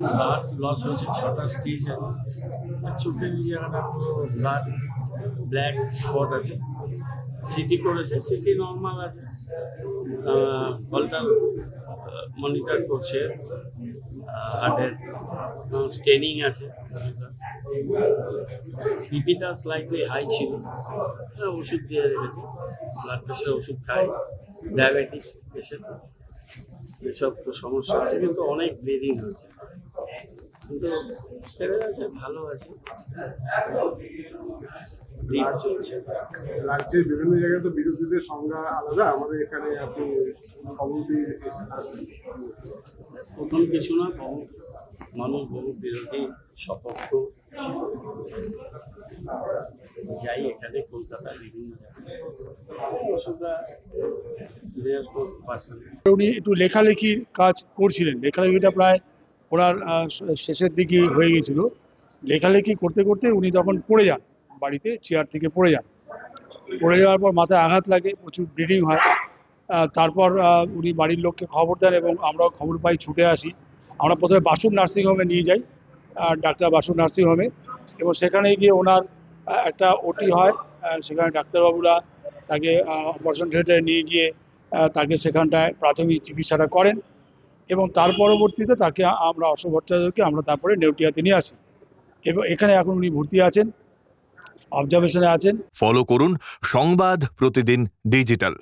Blood loss হয়েছে, 6টা stage আছে। আর চোখের এই জায়গাটা পুরো ব্ল্যাক স্পট আছে। সিটি করেছে, সিটি নর্মাল আছে। হলটা মনিটর করছে, হার্টের স্টেনিং আছে। বিপিটা স্লাইটলি হাই ছিল, ওষুধ দিয়ে রেখেছে। ব্লাড প্রেশার ওষুধ খায়, ডায়াবেটিক পেশেন্ট, এসব তো সমস্যা আছে। কিন্তু অনেক ব্লিডিং হয়েছে, কিন্তু স্টেবল আছে, ভালো আছে, ব্লিড চলছে। রাজ্যের বিভিন্ন জায়গায় তো বিরোধীদের সংজ্ঞা আলাদা, আমাদের এখানে আপনি খবর দিয়ে আসেন। প্রথম কিছু না, মানুষ বহু বিরোধী সপক্ষ যাই এখানে কলকাতার বিভিন্ন জায়গায় ওষুধটা সিরিয়াস পার্সন। উনি একটু লেখালেখির কাজ করছিলেন, লেখালেখিটা প্রায় ওনার শেষের দিকে হয়ে গেছিল। লেখালেখি করতে করতে উনি তখন পড়ে যান, বাড়িতে চেয়ার থেকে পড়ে যান। পড়ে যাওয়ার পর মাথায় আঘাত লাগে, প্রচুর ব্লিডিং হয়। তারপর উনি বাড়ির লোককে খবর দেন এবং আমরাও খবর পাই, ছুটে আসি। আমরা প্রথমে বাসুর নার্সিংহোমে নিয়ে যাই, ডাক্তার বাসুর নার্সিংহোমে, এবং সেখানে গিয়ে ওনার একটা ওটি হয়। সেখানে ডাক্তারবাবুরা তাকে অপারেশন থিয়েটারে নিয়ে গিয়ে তাকে সেখানটায় প্রাথমিক চিকিৎসাটা করেন, এবং তার পরবর্তীতে তাকে আমরা অশোক ভট্টাচার্যকে আমরা তারপরে নেউটিয়াতে নিয়ে আসি, এবং এখানে এখন উনি ভর্তি আছেন, অবজারভেশনে আছেন। ফলো করুন সংবাদ প্রতিদিন ডিজিটাল।